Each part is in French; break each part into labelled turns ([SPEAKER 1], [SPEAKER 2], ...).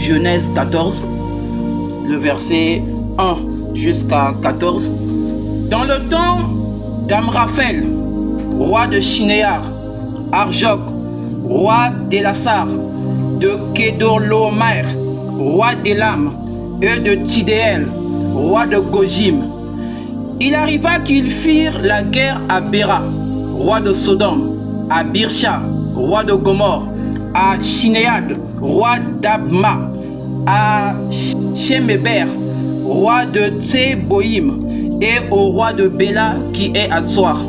[SPEAKER 1] Genèse 14, le verset 1 jusqu'à 14. Dans le temps d'Amraphel, roi de Shinéar, Arjok, roi d'Élassar, de Kedorlaomer, roi d'Élam, et de Tidéel, roi de Gojim. Il arriva qu'ils firent la guerre à Béra, roi de Sodome, à Birsha, roi de Gomorre, à Shinéad, roi d'Abma, à Sheméber, roi de Tseboïm, et au roi de Béla qui est à Tsoar.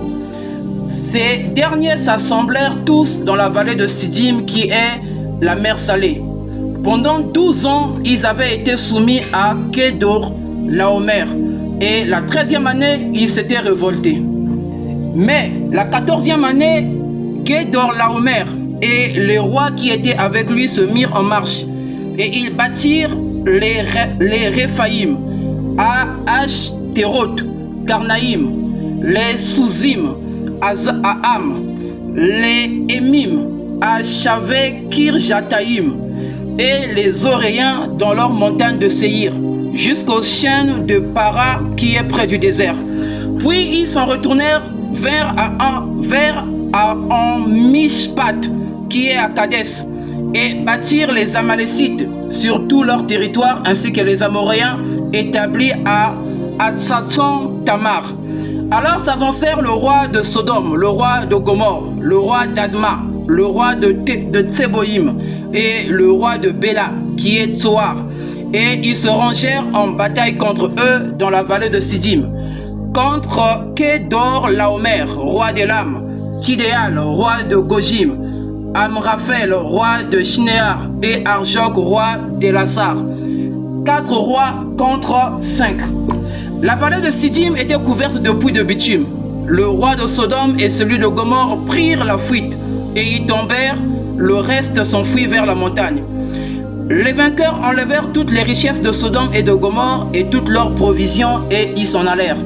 [SPEAKER 1] Ces derniers s'assemblèrent tous dans la vallée de Siddim qui est la mer Salée. Pendant 12 ans, ils avaient été soumis à Kedorlaomer et la 13e année, ils s'étaient révoltés. Mais la 14e année, Kedorlaomer et les rois qui étaient avec lui se mirent en marche et ils bâtirent les Réphaïm à Ashteroth, Karnaïm, les Souzim à Am, les Émim à Shavé Kirjataïm et les Oréens dans leur montagne de Séhir jusqu'aux chaînes de Para qui est près du désert. Puis ils s'en retournèrent vers Mishpat qui est à Kadès et bâtirent les Amalécites sur tout leur territoire ainsi que les Amoréens établis à Hatsaton Tamar. Alors s'avancèrent le roi de Sodome, le roi de Gomorre, le roi d'Adma, le roi de Tseboïm et le roi de Béla qui est Tsoar. Et ils se rangèrent en bataille contre eux dans la vallée de Siddim, contre Kedorlaomer, roi d'Élam, Tidéal, roi de Gojim, Amraphel, roi de Shinéar et Arjok, roi d'Élassar. 4 rois contre 5. La vallée de Siddim était couverte de puits de bitume. Le roi de Sodome et celui de Gomorre prirent la fuite et y tombèrent, le reste s'enfuit vers la montagne. Les vainqueurs enlevèrent toutes les richesses de Sodome et de Gomorre et toutes leurs provisions et y s'en allèrent.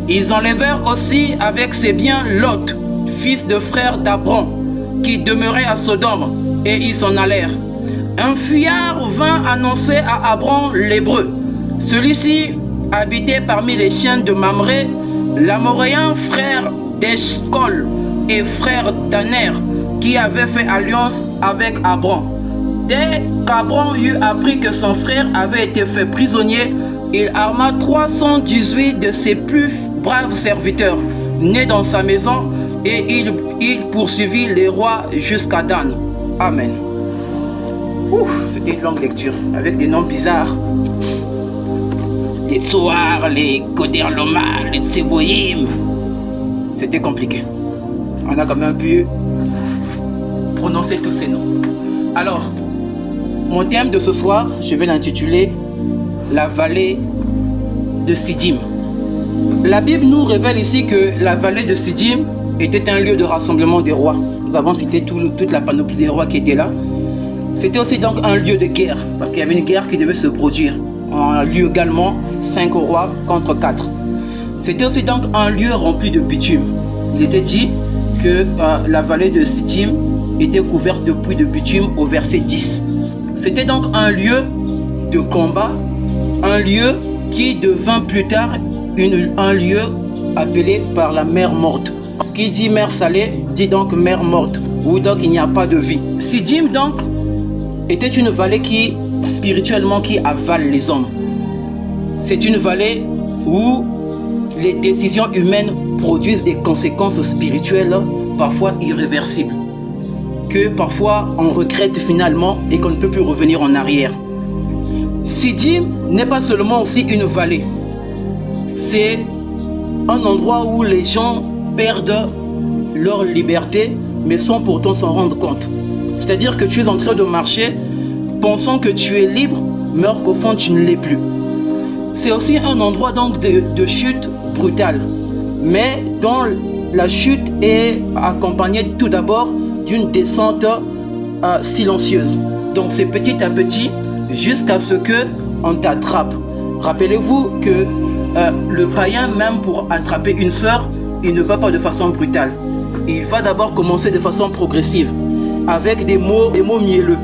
[SPEAKER 1] Ils enlevèrent aussi avec ses biens Lot, fils de frère d'Abram, qui demeurait à Sodome, et ils s'en allèrent. Un fuyard vint annoncer à Abram l'Hébreu. Celui-ci habitait parmi les chiens de Mamré, l'Amoréen frère d'Eshcol et frère d'Aner, qui avait fait alliance avec Abram. Dès qu'Abram eut appris que son frère avait été fait prisonnier, il arma 318 de ses plus braves serviteurs, nés dans sa maison, et il poursuivit les rois jusqu'à Dan. Amen. C'était une longue lecture, avec des noms bizarres. Les Tsoar, les Kedorlaomer, les Tseboïm. C'était compliqué. On a quand même pu prononcer tous ces noms. Alors, mon thème de ce soir, je vais l'intituler La vallée de Siddim. La Bible nous révèle ici que la vallée de Siddim était un lieu de rassemblement des rois. Nous avons cité toute la panoplie des rois qui étaient là. C'était aussi donc un lieu de guerre, parce qu'il y avait une guerre qui devait se produire. Un lieu également, 5 rois contre 4. C'était aussi donc un lieu rempli de bitume. Il était dit que la vallée de Siddim était couverte de puits de bitume au verset 10. C'était donc un lieu de combat, un lieu qui devint plus tard un lieu appelé par la mer morte. Qui dit mer salée, dit donc mer morte, où donc il n'y a pas de vie. Siddim donc était une vallée qui, spirituellement, qui avale les hommes. C'est une vallée où les décisions humaines produisent des conséquences spirituelles parfois irréversibles, que parfois on regrette finalement et qu'on ne peut plus revenir en arrière. Siddim n'est pas seulement aussi une vallée, c'est un endroit où les gens perdent leur liberté mais sans pourtant s'en rendre compte. C'est-à-dire que tu es en train de marcher pensant que tu es libre mais alors qu'au fond tu ne l'es plus. C'est aussi un endroit donc de chute brutale, mais dont la chute est accompagnée tout d'abord d'une descente silencieuse. Donc c'est petit à petit jusqu'à ce qu'on t'attrape. Rappelez-vous que le païen, même pour attraper une sœur, il ne va pas de façon brutale. Il va d'abord commencer de façon progressive, avec des mots mielleux.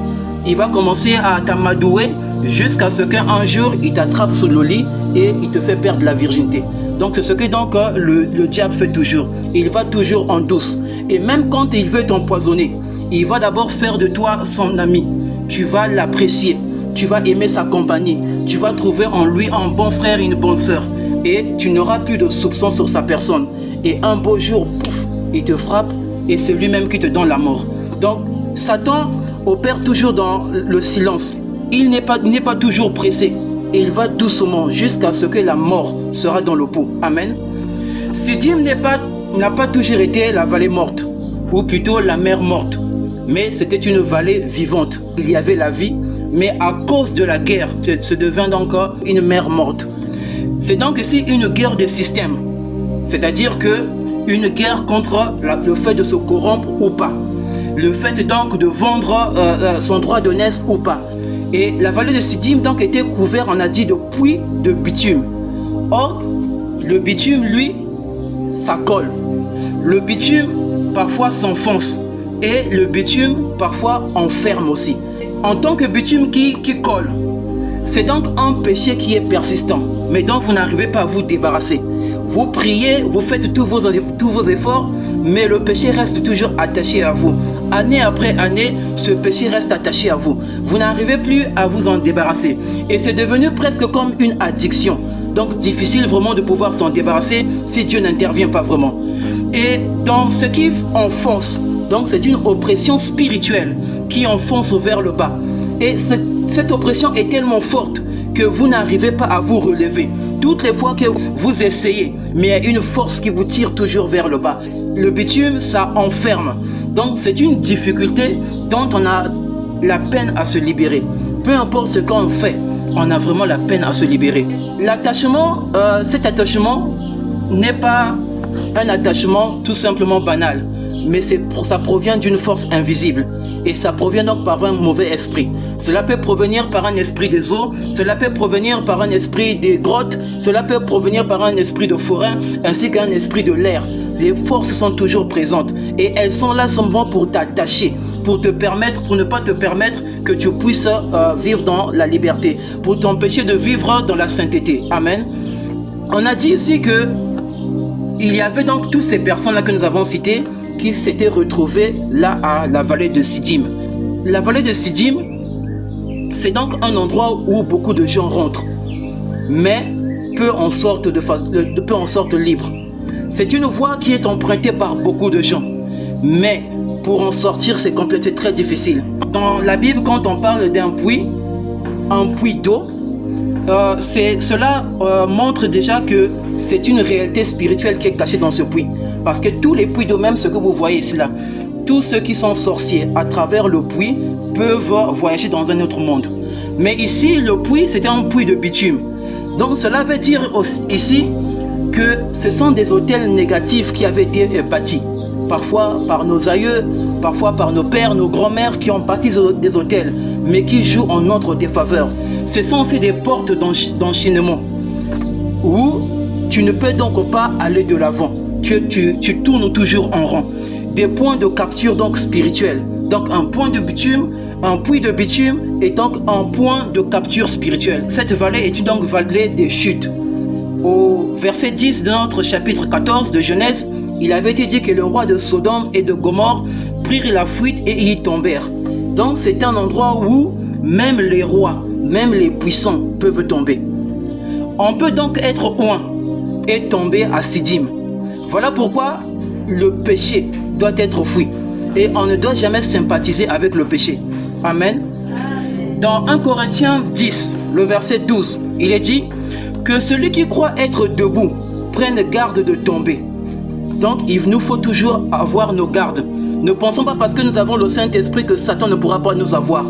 [SPEAKER 1] il va commencer à t'amadouer jusqu'à ce qu'un jour, il t'attrape sous le lit et il te fait perdre la virginité. Donc c'est ce que donc le diable fait toujours. Il va toujours en douce. Et même quand il veut t'empoisonner, il va d'abord faire de toi son ami. Tu vas l'apprécier. Tu vas aimer sa compagnie. Tu vas trouver en lui un bon frère et une bonne sœur. Et tu n'auras plus de soupçons sur sa personne. Et un beau jour, pouf, il te frappe et c'est lui-même qui te donne la mort. Donc Satan opère toujours dans le silence. Il n'est pas toujours pressé. Et il va doucement jusqu'à ce que la mort sera dans le pot. Amen. Sidim n'a pas toujours été la vallée morte, ou plutôt la mer morte, mais c'était une vallée vivante. Il y avait la vie, mais à cause de la guerre, ça devint donc une mer morte. C'est donc ici une guerre de système, c'est-à-dire que une guerre contre le fait de se corrompre ou pas, le fait donc de vendre son droit de naissance ou pas. Et la vallée de Sidim donc était couverte, on a dit, de puits de bitume. Or, le bitume, lui, ça colle. Le bitume, parfois, s'enfonce. Et le bitume, parfois, enferme aussi. En tant que bitume qui colle, c'est donc un péché qui est persistant. Mais donc, vous n'arrivez pas à vous débarrasser. Vous priez, vous faites tous vos efforts, mais le péché reste toujours attaché à vous. Année après année, ce péché reste attaché à vous. Vous n'arrivez plus à vous en débarrasser. Et c'est devenu presque comme une addiction. Donc difficile vraiment de pouvoir s'en débarrasser si Dieu n'intervient pas vraiment. Et dans ce qui enfonce, donc c'est une oppression spirituelle qui enfonce vers le bas. Et cette oppression est tellement forte que vous n'arrivez pas à vous relever. Toutes les fois que vous essayez, mais il y a une force qui vous tire toujours vers le bas. Le bitume, ça enferme. Donc c'est une difficulté dont on a la peine à se libérer. Peu importe ce qu'on fait, on a vraiment la peine à se libérer. L'attachement, cet attachement n'est pas un attachement tout simplement banal, mais ça provient d'une force invisible. Et ça provient donc par un mauvais esprit. Cela peut provenir par un esprit des eaux, cela peut provenir par un esprit des grottes, cela peut provenir par un esprit de forain, ainsi qu'un esprit de l'air. Les forces sont toujours présentes et elles sont là seulement pour t'attacher, pour ne pas te permettre que tu puisses vivre dans la liberté, pour t'empêcher de vivre dans la sainteté. Amen. On a dit ici que il y avait donc toutes ces personnes-là que nous avons citées qui s'étaient retrouvées là à la vallée de Sidim. La vallée de Sidim, c'est donc un endroit où beaucoup de gens rentrent, mais peu en sortent libres. C'est une voie qui est empruntée par beaucoup de gens, mais pour en sortir, c'est très difficile. Dans la Bible, quand on parle d'un puits, un puits d'eau, cela montre déjà que c'est une réalité spirituelle qui est cachée dans ce puits. Parce que tous les puits d'eau, même ce que vous voyez ici là, tous ceux qui sont sorciers à travers le puits peuvent voyager dans un autre monde. Mais ici, le puits, c'était un puits de bitume. Donc cela veut dire ici que ce sont des hôtels négatifs qui avaient été bâtis. Parfois par nos aïeux, parfois par nos pères, nos grands-mères qui ont bâti des hôtels, mais qui jouent en notre défaveur. Ce sont aussi des portes d'enchaînement où tu ne peux donc pas aller de l'avant. Tu tournes toujours en rond. Des points de capture donc spirituels. Donc un point de bitume, un puits de bitume est donc un point de capture spirituelle. Cette vallée est donc vallée des chutes. Au verset 10 de notre chapitre 14 de Genèse, il avait été dit que le roi de Sodome et de Gomorrhe prirent la fuite et y tombèrent. Donc c'est un endroit où même les rois, même les puissants peuvent tomber. On peut donc être loin et tomber à Sidim. Voilà pourquoi le péché doit être fui. Et on ne doit jamais sympathiser avec le péché. Amen. Dans 1 Corinthiens 10, le verset 12, il est dit que celui qui croit être debout prenne garde de tomber. Donc il nous faut toujours avoir nos gardes. Ne pensons pas parce que nous avons le Saint-Esprit que Satan ne pourra pas nous avoir.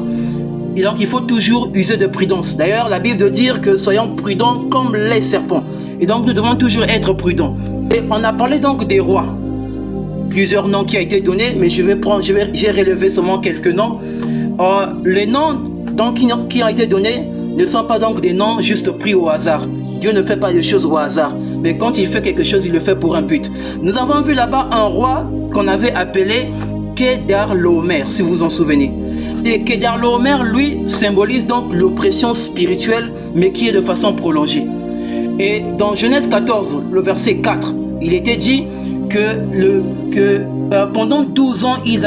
[SPEAKER 1] Et donc il faut toujours user de prudence. D'ailleurs la Bible dit que soyons prudents comme les serpents. Et donc nous devons toujours être prudents. Et on a parlé donc des rois. Plusieurs noms qui ont été donnés, mais j'ai relevé seulement quelques noms. Les noms donc, qui ont été donnés ne sont pas donc des noms juste pris au hasard. Dieu ne fait pas des choses au hasard. Mais quand il fait quelque chose, il le fait pour un but. Nous avons vu là-bas un roi qu'on avait appelé Kedorlaomer, si vous vous en souvenez. Et Kedorlaomer, lui, symbolise donc l'oppression spirituelle, mais qui est de façon prolongée. Et dans Genèse 14, le verset 4, il était dit que pendant 12 ans, ils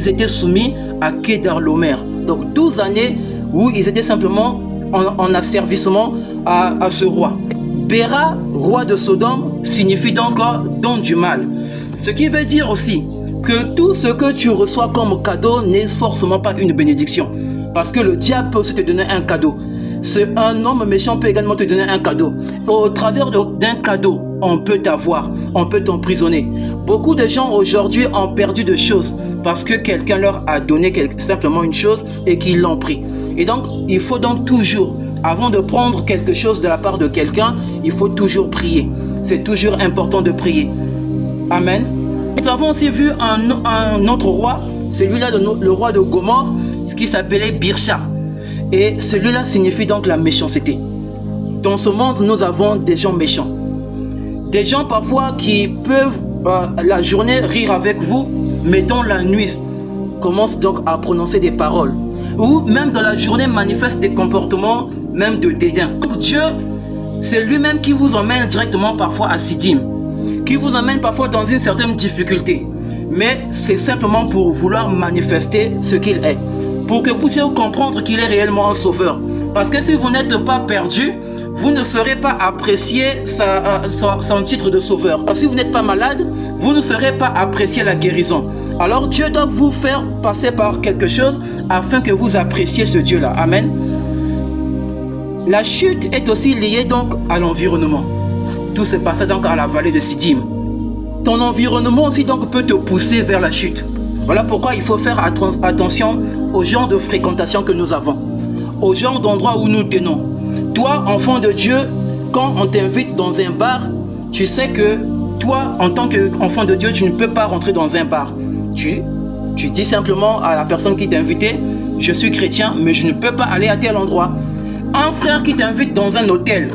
[SPEAKER 1] étaient soumis à Kedorlaomer. Donc 12 années où ils étaient simplement en asservissement à ce roi. Béra, roi de Sodome, signifie donc don du mal. Ce qui veut dire aussi que tout ce que tu reçois comme cadeau n'est forcément pas une bénédiction. Parce que le diable peut aussi te donner un cadeau. Un homme méchant peut également te donner un cadeau. Au travers d'un cadeau, on peut t'avoir, on peut t'emprisonner. Beaucoup de gens aujourd'hui ont perdu de choses parce que quelqu'un leur a donné simplement une chose et qu'ils l'ont pris. Et donc, il faut donc toujours, avant de prendre quelque chose de la part de quelqu'un, il faut toujours prier. C'est toujours important de prier. Amen. Nous avons aussi vu un autre roi, celui-là, le roi de Gomorrhe, qui s'appelait Birsha. Et celui-là signifie donc la méchanceté. Dans ce monde, nous avons des gens méchants. Des gens parfois qui peuvent la journée rire avec vous, mais dans la nuit commencent donc à prononcer des paroles. Ou même dans la journée manifestent des comportements même de dédain. Dieu, c'est lui-même qui vous emmène directement parfois à Sidim, qui vous emmène parfois dans une certaine difficulté. Mais c'est simplement pour vouloir manifester ce qu'il est. Pour que vous puissiez comprendre qu'il est réellement un sauveur. Parce que si vous n'êtes pas perdu, vous ne serez pas apprécié son titre de sauveur. Si vous n'êtes pas malade, vous ne serez pas apprécié la guérison. Alors Dieu doit vous faire passer par quelque chose afin que vous appréciez ce Dieu-là. Amen. La chute est aussi liée donc à l'environnement. Tout se passe donc à la vallée de Sidim. Ton environnement aussi donc peut te pousser vers la chute. Voilà pourquoi il faut faire attention au genre de fréquentation que nous avons, au genre d'endroit où nous tenons. Toi, enfant de Dieu, quand on t'invite dans un bar, tu sais que toi, en tant qu'enfant de Dieu, tu ne peux pas rentrer dans un bar. Tu dis simplement à la personne qui t'a invité, je suis chrétien, mais je ne peux pas aller à tel endroit. Un frère qui t'invite dans un hôtel,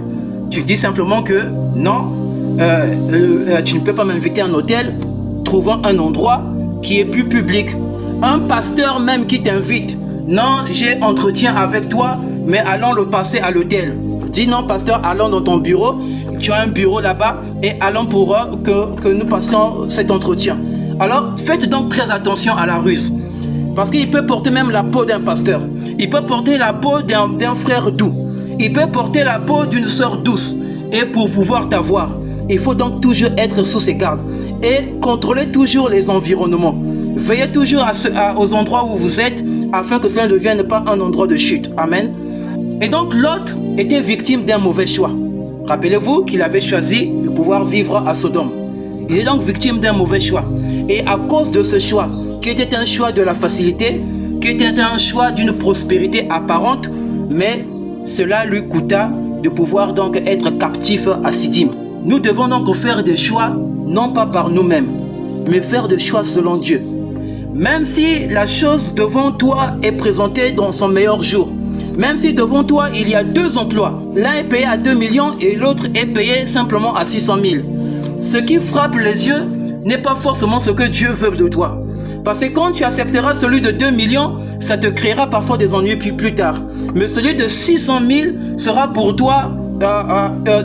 [SPEAKER 1] tu dis simplement que non, tu ne peux pas m'inviter à un hôtel, trouvons un endroit qui est plus public. Un pasteur même qui t'invite, non, j'ai entretien avec toi, mais allons le passer à l'hôtel. Dis non, pasteur, allons dans ton bureau, tu as un bureau là-bas, et allons pour que nous passions cet entretien. Alors, faites donc très attention à la ruse, parce qu'il peut porter même la peau d'un pasteur, il peut porter la peau d'un frère doux, il peut porter la peau d'une sœur douce, et pour pouvoir t'avoir, il faut donc toujours être sous ses gardes, et contrôler toujours les environnements. Veillez toujours aux endroits où vous êtes, afin que cela ne devienne pas un endroit de chute. Amen. Et donc Lot était victime d'un mauvais choix. Rappelez-vous qu'il avait choisi de pouvoir vivre à Sodome. Il est donc victime d'un mauvais choix. Et à cause de ce choix, qui était un choix de la facilité, qui était un choix d'une prospérité apparente, mais cela lui coûta de pouvoir donc être captif à Sidim. Nous devons donc faire des choix, non pas par nous-mêmes, mais faire des choix selon Dieu. Même si la chose devant toi est présentée dans son meilleur jour, même si devant toi il y a deux emplois, l'un est payé à 2 millions et l'autre est payé simplement à 600 000. Ce qui frappe les yeux n'est pas forcément ce que Dieu veut de toi. Parce que quand tu accepteras celui de 2 millions, ça te créera parfois des ennuis plus tard. Mais celui de 600 000 sera pour toi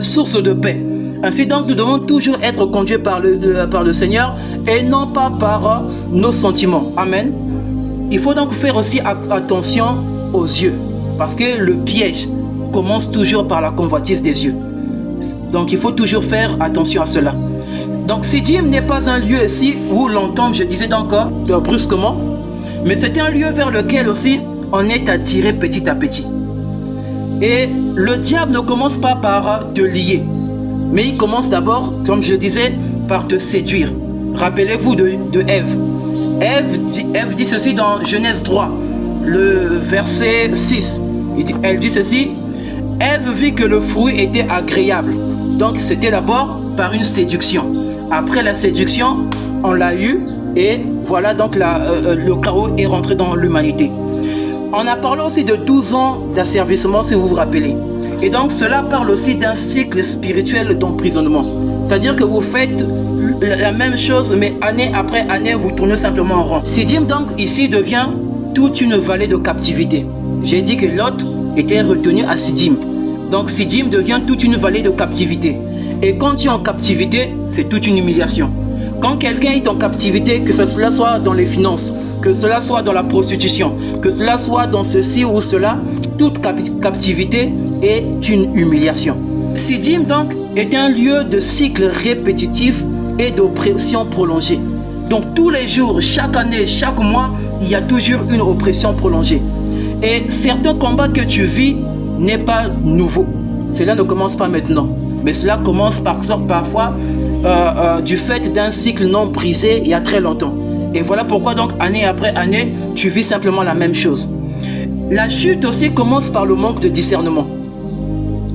[SPEAKER 1] source de paix. Ainsi donc, nous devons toujours être conduits par le Seigneur et non pas par nos sentiments. Amen. Il faut donc faire aussi attention aux yeux, parce que le piège commence toujours par la convoitise des yeux. Donc, il faut toujours faire attention à cela. Donc, Sidim n'est pas un lieu ici où l'on tombe, je disais donc brusquement, mais c'est un lieu vers lequel aussi on est attiré petit à petit. Et le diable ne commence pas par te lier, mais il commence d'abord, comme je disais, par te séduire. Rappelez-vous de Ève. Ève dit ceci dans Genèse 3, le verset 6. Elle dit ceci: Ève vit que le fruit était agréable. Donc c'était d'abord par une séduction. Après la séduction, on l'a eu et voilà donc le chaos est rentré dans l'humanité. On a parlé aussi de 12 ans d'asservissement, si vous vous rappelez. Et donc cela parle aussi d'un cycle spirituel d'emprisonnement. C'est-à-dire que vous faites la même chose, mais année après année, vous tournez simplement en rond. Sidim donc ici devient toute une vallée de captivité. J'ai dit que Lot était retenu à Siddim. Donc Siddim devient toute une vallée de captivité. Et quand tu es en captivité, c'est toute une humiliation. Quand quelqu'un est en captivité, que cela soit dans les finances, que cela soit dans la prostitution, que cela soit dans ceci ou cela, toute captivité est une humiliation. Siddim donc est un lieu de cycle répétitif et d'oppression prolongée. Donc tous les jours, chaque année, chaque mois, il y a toujours une oppression prolongée. Et certains combats que tu vis n'est pas nouveau. Cela ne commence pas maintenant, mais cela commence parfois du fait d'un cycle non brisé il y a très longtemps. Et voilà pourquoi donc année après année, tu vis simplement la même chose. La chute aussi commence par le manque de discernement.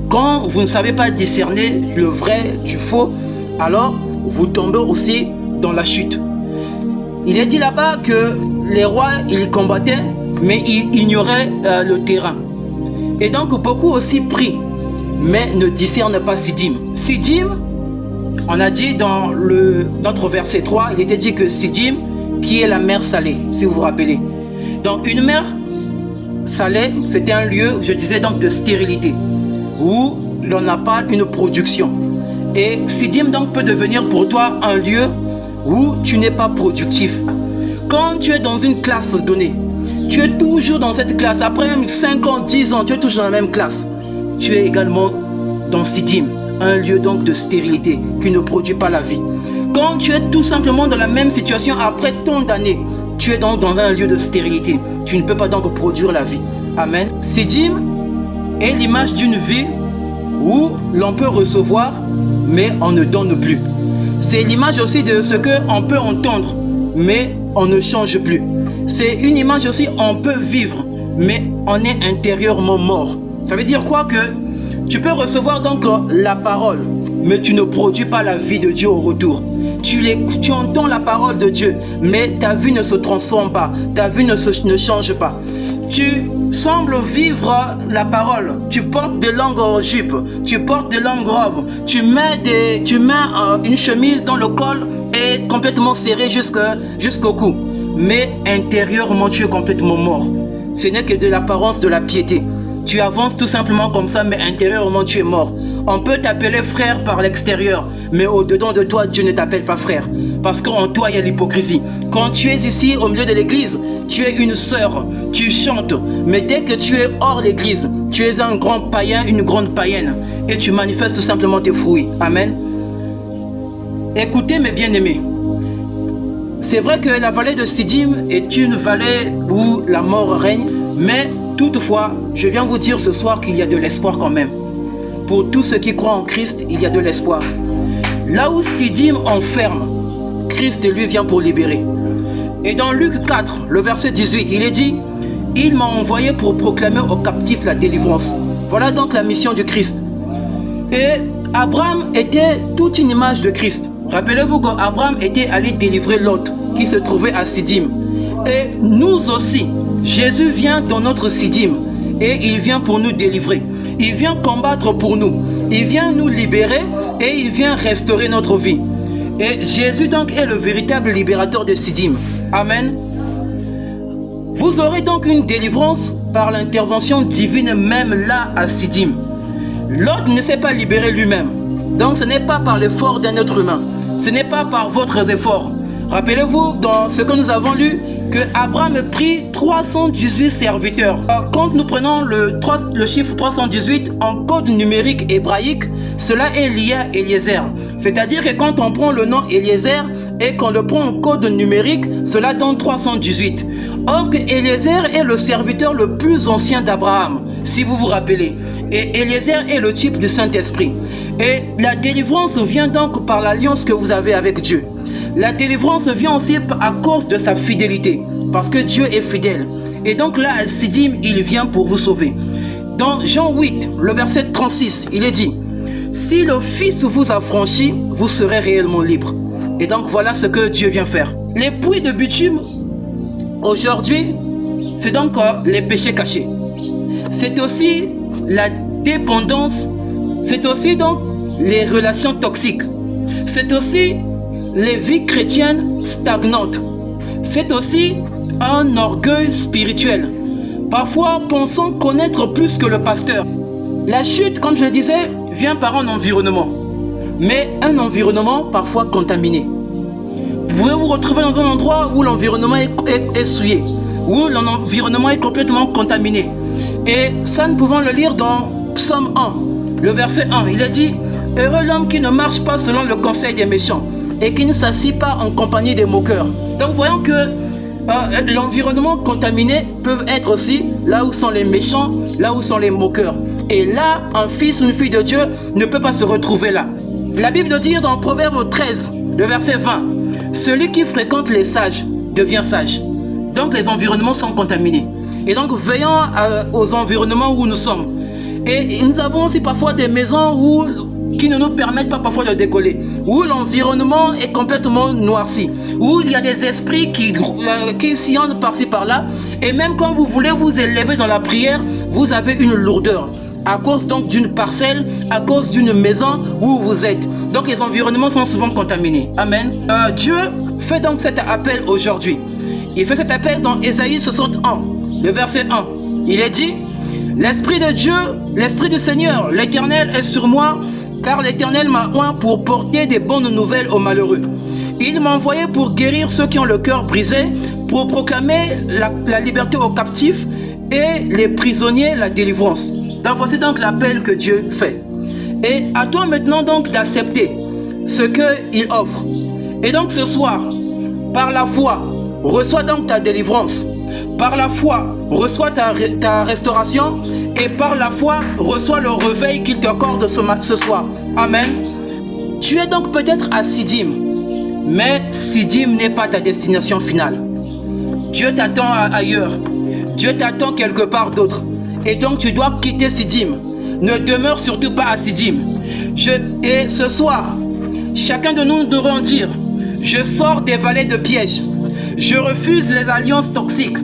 [SPEAKER 1] Quand vous ne savez pas discerner le vrai du faux, alors vous tombez aussi dans la chute. Il est dit là-bas que les rois, ils combattaient, mais ils ignoraient le terrain. Et donc beaucoup aussi prient, mais ne discernent pas Siddim. Siddim, on a dit dans notre verset 3, il était dit que Siddim, qui est la mer salée, si vous vous rappelez. Donc une mer salée, c'était un lieu, je disais donc, de stérilité, où l'on n'a pas une production. Et Siddim donc peut devenir pour toi un lieu où tu n'es pas productif. Quand tu es dans une classe donnée, tu es toujours dans cette classe, après même 5 ans, 10 ans, tu es toujours dans la même classe. Tu es également dans Siddim, un lieu donc de stérilité qui ne produit pas la vie. Quand tu es tout simplement dans la même situation après tant d'années, tu es donc dans un lieu de stérilité. Tu ne peux pas donc produire la vie. Amen. Siddim est l'image d'une vie où l'on peut recevoir, mais on ne donne plus. C'est l'image aussi de ce qu'on peut entendre, mais on ne change plus. C'est une image aussi, on peut vivre, mais on est intérieurement mort. Ça veut dire quoi? Que tu peux recevoir donc la parole, mais tu ne produis pas la vie de Dieu au retour. Tu entends la parole de Dieu, mais ta vie ne se transforme pas, ta vie ne change pas. Tu sembles vivre la parole, tu portes des longues jupes, tu portes des longues robes, tu mets une chemise dont le col est complètement serré jusqu'au cou. Mais intérieurement, tu es complètement mort. Ce n'est que de l'apparence de la piété. Tu avances tout simplement comme ça, mais intérieurement, tu es mort. On peut t'appeler frère par l'extérieur, mais au-dedans de toi, Dieu ne t'appelle pas frère. Parce qu'en toi, il y a l'hypocrisie. Quand tu es ici, au milieu de l'église, tu es une sœur, tu chantes. Mais dès que tu es hors l'église, tu es un grand païen, une grande païenne. Et tu manifestes tout simplement tes fruits. Amen. Écoutez mes bien-aimés. C'est vrai que la vallée de Siddim est une vallée où la mort règne, mais toutefois, je viens vous dire ce soir qu'il y a de l'espoir quand même. Pour tous ceux qui croient en Christ, il y a de l'espoir. Là où Siddim enferme, Christ lui vient pour libérer. Et dans Luc 4, le verset 18, il est dit: « Il m'a envoyé pour proclamer aux captifs la délivrance. » Voilà donc la mission du Christ. Et Abraham était toute une image de Christ. Rappelez-vous qu'Abraham était allé délivrer Lot, qui se trouvait à Siddim. Et nous aussi, Jésus vient dans notre Siddim et il vient pour nous délivrer. Il vient combattre pour nous. Il vient nous libérer et il vient restaurer notre vie. Et Jésus donc est le véritable libérateur de Siddim. Amen. Vous aurez donc une délivrance par l'intervention divine même là à Siddim. Lot ne s'est pas libéré lui-même. Donc ce n'est pas par l'effort d'un être humain. Ce n'est pas par votre effort. Rappelez-vous dans ce que nous avons lu que Abraham prit 318 serviteurs. Quand nous prenons le chiffre 318 en code numérique hébraïque, cela est lié à Eliezer. C'est-à-dire que quand on prend le nom Eliezer et qu'on le prend en code numérique, cela donne 318. Or que Eliezer est le serviteur le plus ancien d'Abraham, si vous vous rappelez. Et Eliezer est le type du Saint-Esprit. Et la délivrance vient donc par l'alliance que vous avez avec Dieu. La délivrance vient aussi à cause de sa fidélité, parce que Dieu est fidèle. Et donc là, à Siddim, il vient pour vous sauver. Dans Jean 8, le verset 36, il est dit: « Si le Fils vous a franchi, vous serez réellement libre. » Et donc voilà ce que Dieu vient faire. Les puits de bitume, aujourd'hui, c'est donc les péchés cachés. C'est aussi la dépendance, c'est aussi donc les relations toxiques. C'est aussi les vies chrétiennes stagnantes. C'est aussi un orgueil spirituel. Parfois, pensons connaître plus que le pasteur. La chute, comme je le disais, vient par un environnement. Mais un environnement parfois contaminé. Vous pouvez vous retrouver dans un endroit où l'environnement est souillé, où l'environnement est complètement contaminé. Et ça, nous pouvons le lire dans Psaume 1, le verset 1. Il est dit « Heureux l'homme qui ne marche pas selon le conseil des méchants et qui ne s'assit pas en compagnie des moqueurs. » Donc voyons que l'environnement contaminé peut être aussi là où sont les méchants, là où sont les moqueurs. Et là, un fils ou une fille de Dieu ne peut pas se retrouver là. La Bible dit dans Proverbe 13, le verset 20, « Celui qui fréquente les sages devient sage. » Donc les environnements sont contaminés. Et donc veillons aux environnements où nous sommes. Et nous avons aussi parfois des maisons qui ne nous permettent pas parfois de décoller, où l'environnement est complètement noirci, où il y a des esprits qui sillonnent par-ci par-là, et même quand vous voulez vous élever dans la prière, vous avez une lourdeur, à cause donc d'une parcelle, à cause d'une maison où vous êtes. Donc les environnements sont souvent contaminés. Amen. Dieu fait donc cet appel aujourd'hui. Il fait cet appel dans Ésaïe 61, le verset 1. Il est dit, « L'Esprit de Dieu, l'Esprit du Seigneur, l'Éternel est sur moi, car l'Éternel m'a oint pour porter des bonnes nouvelles aux malheureux. Il m'a envoyé pour guérir ceux qui ont le cœur brisé, pour proclamer la liberté aux captifs et les prisonniers la délivrance. » Donc voici donc l'appel que Dieu fait. Et à toi maintenant donc d'accepter ce qu'il offre. Et donc ce soir, par la foi, reçois donc ta délivrance. Par la foi, reçois ta restauration. Et par la foi, reçois le réveil qu'il t'accorde ce soir. Amen. Tu es donc peut-être à Sidim, mais Sidim n'est pas ta destination finale. Dieu t'attend ailleurs. Dieu t'attend quelque part d'autre. Et donc tu dois quitter Sidim. Ne demeure surtout pas à Sidim. Et ce soir, chacun de nous devra dire, je sors des vallées de pièges. Je refuse les alliances toxiques.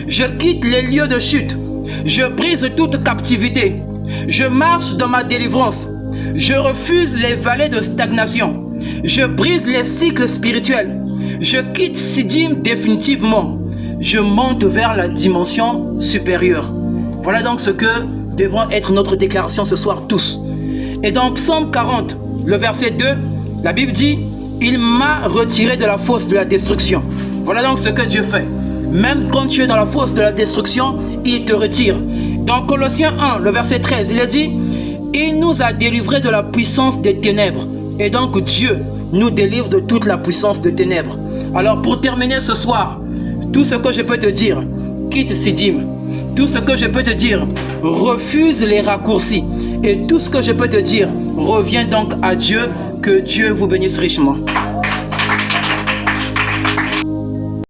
[SPEAKER 1] Je quitte les lieux de chute. Je brise toute captivité. Je marche dans ma délivrance. Je refuse les vallées de stagnation. Je brise les cycles spirituels. Je quitte Sidim définitivement. Je monte vers la dimension supérieure. Voilà donc ce que devra être notre déclaration ce soir tous. Et dans Psaume 40, le verset 2, la Bible dit, « Il m'a retiré de la fosse de la destruction. » Voilà donc ce que Dieu fait. Même quand tu es dans la fosse de la destruction, il te retire. Dans Colossiens 1, le verset 13, il est dit, « Il nous a délivrés de la puissance des ténèbres. » Et donc Dieu nous délivre de toute la puissance des ténèbres. Alors pour terminer ce soir, tout ce que je peux te dire, quitte Sidim. Tout ce que je peux te dire, refuse les raccourcis. Et tout ce que je peux te dire, reviens donc à Dieu. Que Dieu vous bénisse richement.